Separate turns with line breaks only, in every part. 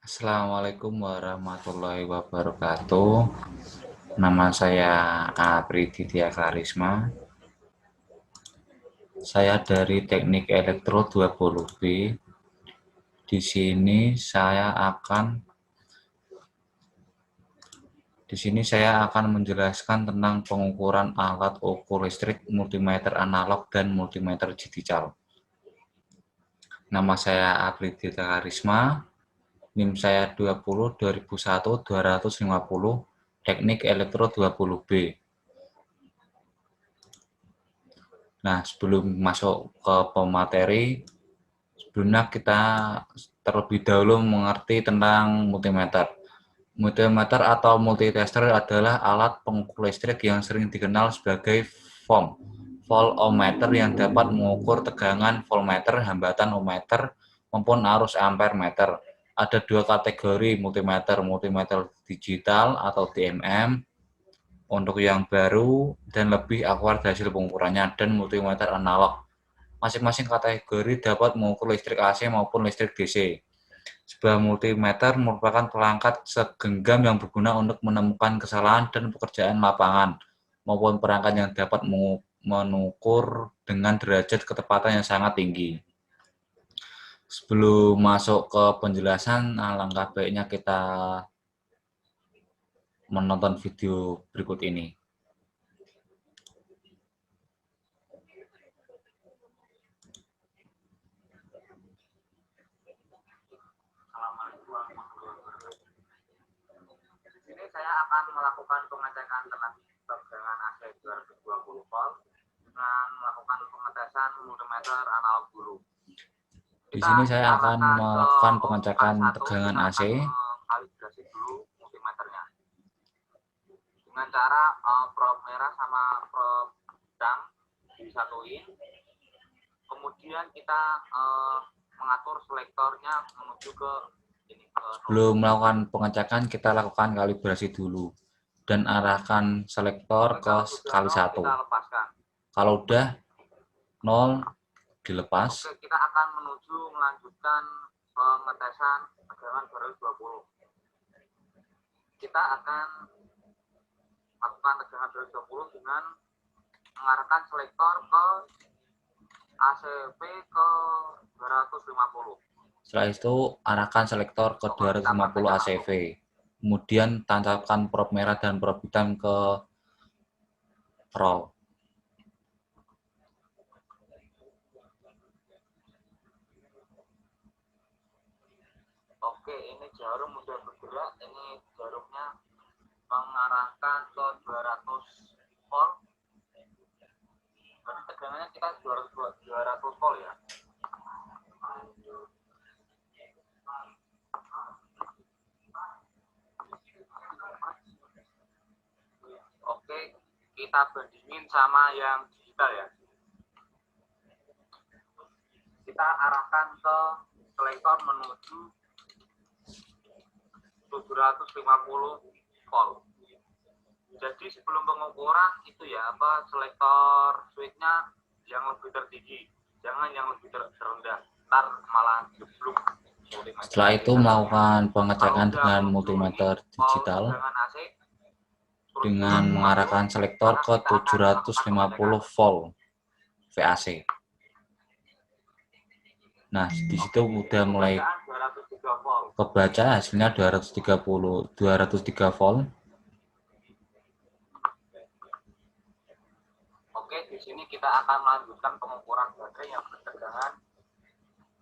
Assalamualaikum warahmatullahi wabarakatuh. Nama saya Apriditya Karisma. Saya dari Teknik Elektro 20B. Di sini saya akan menjelaskan tentang pengukuran alat ukur listrik multimeter analog dan multimeter digital. Nama saya Apriditya Karisma. NIM saya 20 2001 250 Teknik Elektro 20B. Nah, sebelum masuk ke pemateri, sebelumnya kita terlebih dahulu mengerti tentang multimeter. Multimeter atau multitester adalah alat pengukur listrik yang sering dikenal sebagai voltmeter yang dapat mengukur tegangan voltmeter, hambatan ohmmeter, maupun arus ampere meter. Ada dua kategori multimeter, multimeter digital atau DMM untuk yang baru dan lebih akurat hasil pengukurannya, dan multimeter analog. Masing-masing kategori dapat mengukur listrik AC maupun listrik DC. Sebuah multimeter merupakan perangkat segenggam yang berguna untuk menemukan kesalahan dan pekerjaan lapangan, maupun perangkat yang dapat mengukur dengan derajat ketepatan yang sangat tinggi. Sebelum masuk ke penjelasan, alangkah baiknya kita menonton video berikut ini.
Di sini saya akan melakukan pengecekan tegangan AC 220 volt dengan melakukan pengetesan multimeter analog dulu.
Di sini saya akan melakukan pengecekan tegangan AC.
Kalibrasi dulu multimeternya dengan cara probe merah sama probe hitam disatuin. Kemudian kita mengatur selektornya menuju ke ini.
Sebelum melakukan pengecekan, kita lakukan kalibrasi dulu dan arahkan selektor ke kali 1. Kalau udah 0, dilepas.
Oke, kita akan melanjutkan pengetesan tegangan 220. Kita akan lakukan tegangan 220 dengan mengarahkan selektor ke ACP ke 250.
Setelah itu, arahkan selektor ke 250 ACV. Kemudian tancapkan probe merah dan probe hitam ke roll.
Oke, ini jarum sudah bergerak. Ini jarumnya mengarahkan ke 200 volt. Berarti tegangannya kita 200 volt ya. Oke, kita bandingin sama yang digital ya. Kita arahkan ke selektor menuju 750 volt. Jadi sebelum pengukuran itu ya selektor switch-nya yang lebih tertinggi, jangan yang lebih rendah. Ntar malah jeblok.
Setelah itu melakukan pengecekan dengan multimeter digital dengan mengarahkan selektor ke 750 volt VAC. Nah, di situ udah mulai kebaca hasilnya 203 volt.
Oke, di sini kita akan melanjutkan pengukuran baterai yang bertegangan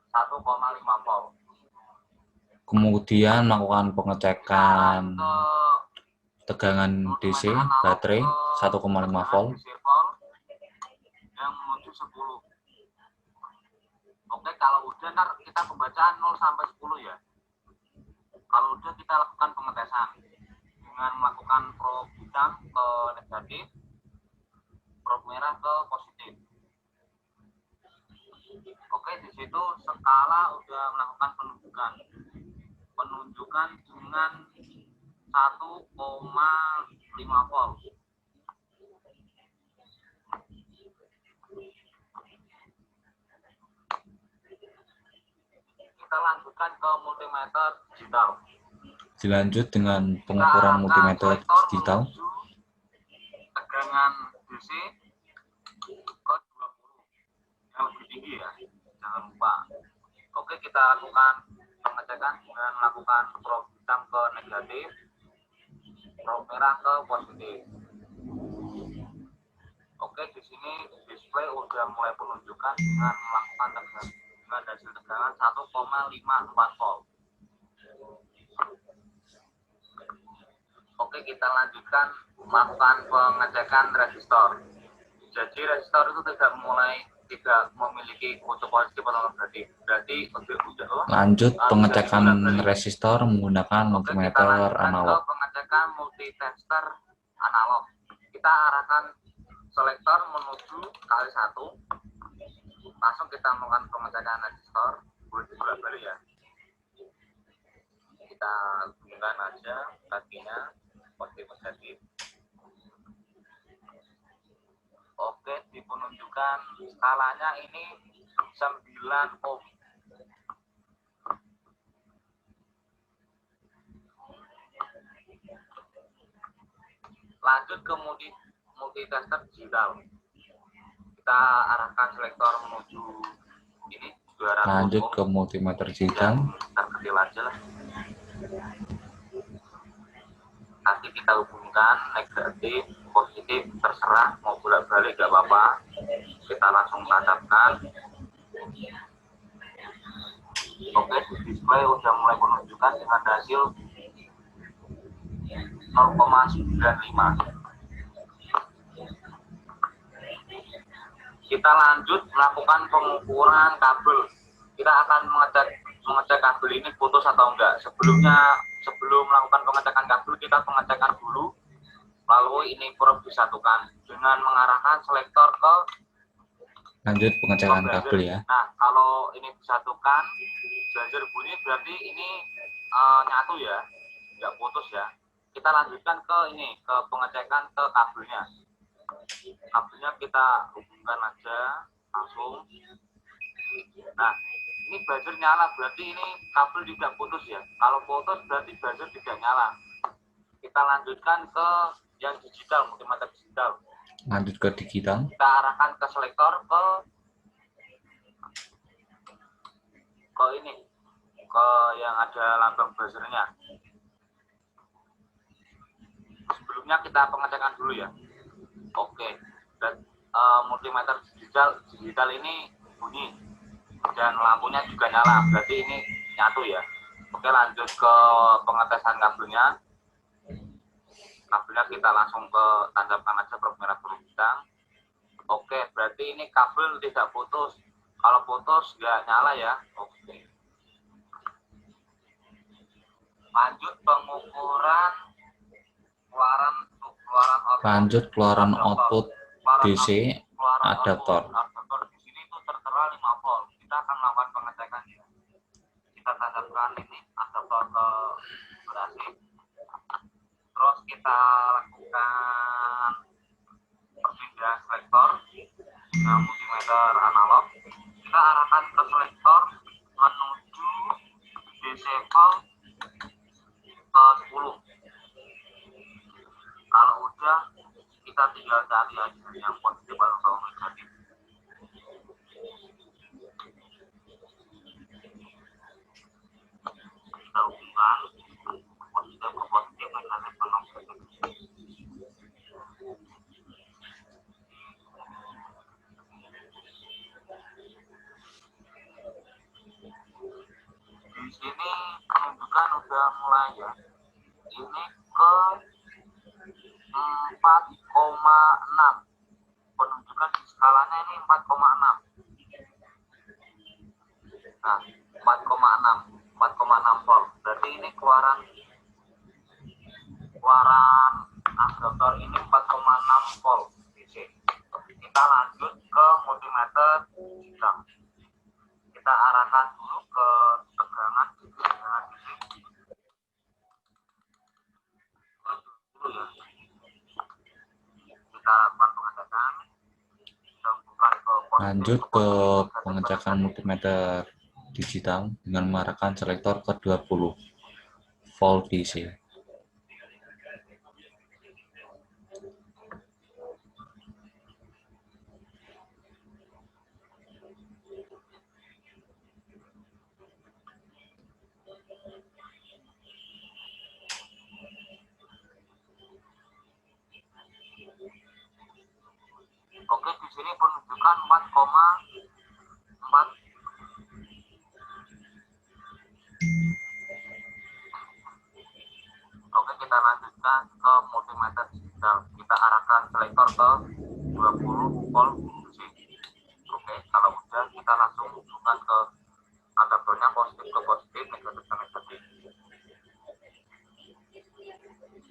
1,5 volt.
Kemudian melakukan pengecekan tegangan DC baterai 1,5 volt.
Yang menuju 10. Oke, kalau udah ntar kita pembacaan 0 sampai 10 ya. Kalau udah kita lakukan pengetesan dengan melakukan probe hitam ke negatif, probe merah ke positif. Oke, di situ skala udah melakukan penunjukan dengan 1,5 volt. Kita kita lanjutkan ke multimeter digital.
Dilanjut dengan pengukuran multimeter digital.
Tegangan DC ke 20 yang lebih tinggi ya, jangan lupa. Oke, kita lakukan pengecekan dengan melakukan probe hitam ke negatif, probe merah ke positif. Oke, di sini display udah mulai menunjukkan dengan melakukan tegangan dengan hasil tegangan 1,54 volt. Oke, kita lanjutkan melakukan pengecekan resistor. Jadi resistor itu tidak memiliki kutub positif atau negatif. Berarti
lanjut pengecekan resistor menggunakan multimeter analog.
Pengecekan multitester analog. Kita arahkan selektor menuju kali 1. Langsung kita melakukan pengecekan resistor. Boleh bolak-balik ya. Kita gunakan aja kakinya positif. Oke, di penunjukan skalanya ini 9 ohm. Lanjut ke multitester digital. Kita arahkan selektor menuju ini 200
lanjut
ohm.
ke multimeter digital.
Terkecil aja lah. Nanti kita hubungkan negatif, positif, terserah mau bolak-balik gak apa-apa. Kita langsung tancapkan. Oke, di display udah mulai menunjukkan dengan hasil 0,95. Kita lanjut melakukan pengukuran kabel. Kita akan mengecek kabel ini putus atau enggak. Sebelum melakukan pengecekan kabel, kita pengecekan dulu. Lalu ini probe disatukan dengan mengarahkan selektor ke
lanjut pengecekan kabel ya.
Nah, kalau ini disatukan, buzzer bunyi berarti ini nyatu ya, nggak putus ya. Kita lanjutkan ke pengecekan ke kabelnya. Kabelnya kita hubungkan aja langsung. Nah, ini buzzer nyala berarti ini kabel tidak putus ya. Kalau putus berarti buzzer tidak nyala. Kita lanjutkan ke yang digital, multimeter digital.
Lanjut ke digital.
Kita arahkan ke selektor ke ini, ke yang ada lambang buzzernya. Sebelumnya kita pengecekan dulu ya. Oke, dan multimeter digital ini bunyi dan lampunya juga nyala, berarti ini nyatu ya. Oke, lanjut ke pengetesan kabelnya. Kabelnya kita langsung ke tancapkan aja probe merah probe hitam. Oke, berarti ini kabel tidak putus. Kalau putus nggak nyala ya. Oke. Lanjut pengukuran keluaran
output DC adaptor.
Di sini itu tertera 5 volt. Kita akan melakukan pengecekan ya. Kita tancapkan ini adaptor ke berasif. Terus kita lakukan perpindahan selektor dengan multimeter analog. Kita arahkan ke selektor menuju DC volt ke 10. Kalau udah, kita tinggal cari aja yang positif atau negatif. Kita hubungkan positif ke positif, negatif ke negatif. Di sini penunjukan udah mulai ya. Ini ke 4,6. Penunjukan di skalanya ini 4,6. Nah, 4,6 volt. Berarti ini keluaran adaptor ini 4,6 volt DC. Kita lanjut ke multimeter digital. Kita arahkan dulu ke tegangan DC. Dulu ya. Kita lakukan pengecekan.
Lanjut ke pengecekan multimeter digital dengan mengarahkan selektor ke 20 volt DC.
Oke, di sini penunjukan 4,4. Oke, kita lanjutkan ke multimeter digital. Kita arahkan selektor ke 20 volt DC. Oke, kalau udah kita langsung hubungkan ke adaptornya positif ke positif, negatif ke negatif.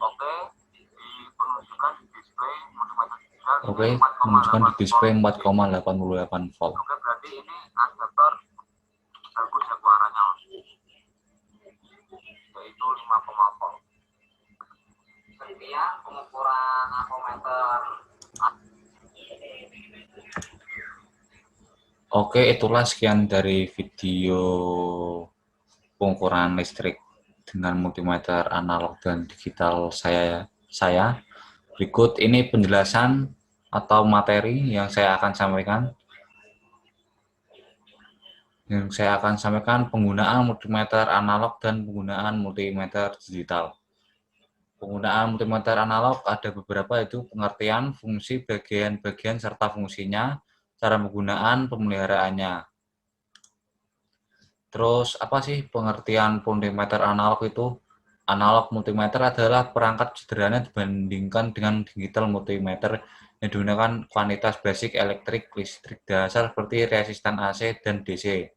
Oke, di penunjukan di display multimeter digital.
Oke, menunjukkan di display 4,88 volt.
Oke, berarti ini adaptor bagus ya suaranya, yaitu 5, volt. Sekian pengukuran ampermeter.
Oke, itulah sekian dari video pengukuran listrik dengan multimeter analog dan digital saya. Berikut ini penjelasan atau materi yang saya akan sampaikan. Penggunaan multimeter analog dan penggunaan multimeter digital. Penggunaan multimeter analog ada beberapa, yaitu pengertian, fungsi, bagian-bagian, serta fungsinya, cara penggunaan, pemeliharaannya. Terus apa sih pengertian multimeter analog itu? Analog multimeter adalah perangkat sederhana dibandingkan dengan digital multimeter yang digunakan kuantitas basic listrik dasar seperti resistan AC dan DC.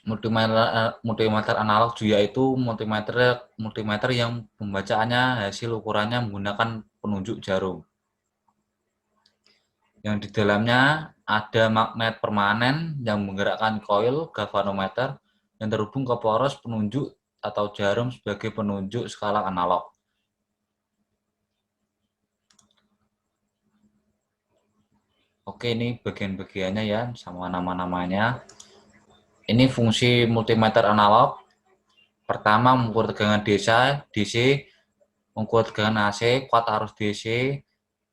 Multimeter analog yaitu multimeter yang pembacaannya hasil ukurannya menggunakan penunjuk jarum. Yang di dalamnya ada magnet permanen yang menggerakkan koil galvanometer yang terhubung ke poros penunjuk atau jarum sebagai penunjuk skala analog. Oke, ini bagian-bagiannya ya, sama nama-namanya. Ini fungsi multimeter analog. Pertama, mengukur tegangan DC, mengukur tegangan AC, kuat arus DC,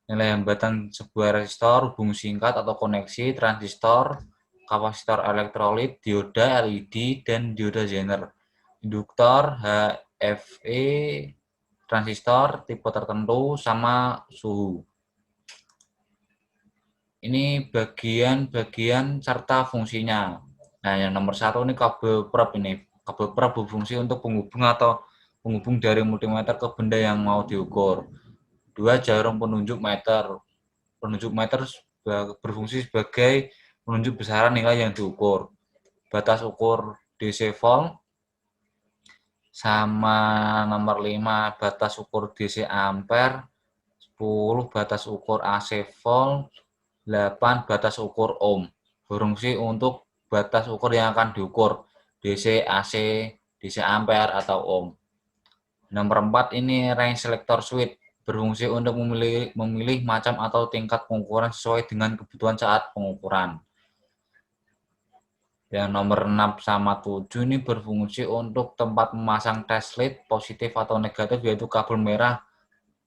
nilai hambatan sebuah resistor, hubung singkat atau koneksi, transistor, kapasitor elektrolit, dioda LED, dan dioda Zener, induktor, HFE, transistor, tipe tertentu, sama suhu. Ini bagian-bagian serta fungsinya. Nah, yang nomor 1 ini kabel prob ini. Kabel prob berfungsi untuk penghubung dari multimeter ke benda yang mau diukur. 2. Jarum penunjuk meter. Penunjuk meter berfungsi sebagai penunjuk besaran nilai yang diukur. Batas ukur DC volt. Sama nomor 5 batas ukur DC ampere. 10 batas ukur AC volt. 8 batas ukur ohm. Berfungsi untuk batas ukur yang akan diukur, DC, AC, DC ampere atau ohm. Nomor 4 ini range selector switch, berfungsi untuk memilih macam atau tingkat pengukuran sesuai dengan kebutuhan saat pengukuran. Yang nomor 6 sama 7 ini berfungsi untuk tempat memasang test lead positif atau negatif, yaitu kabel merah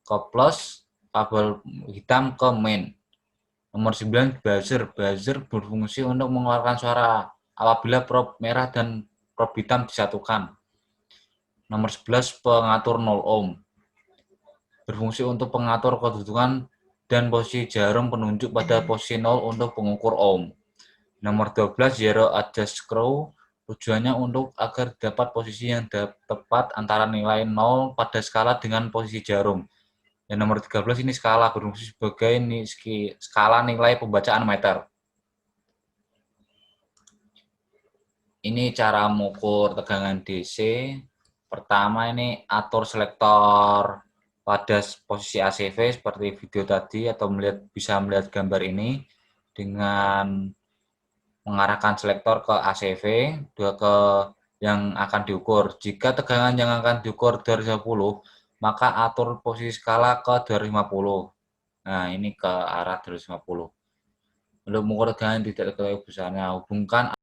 ke plus, kabel hitam ke main. Nomor 9 buzzer. Buzzer berfungsi untuk mengeluarkan suara apabila prob merah dan prob hitam disatukan. Nomor 11 pengatur 0 ohm. Berfungsi untuk pengatur kedudukan dan posisi jarum penunjuk pada posisi 0 untuk pengukur ohm. Nomor 12 zero adjust screw. Tujuannya untuk agar dapat posisi yang tepat antara nilai 0 pada skala dengan posisi jarum. Yang nomor 13 ini skala, berfungsi sebagai skala nilai pembacaan meter. Ini cara mengukur tegangan DC. Pertama ini atur selektor pada posisi ACV seperti video tadi, atau bisa melihat gambar ini dengan mengarahkan selektor ke ACV ke yang akan diukur. Jika tegangan yang akan diukur 250, maka atur posisi skala ke 250. Nah, ini ke arah 250. Untuk mengukur tegangan tidak diketahui besarnya, hubungkan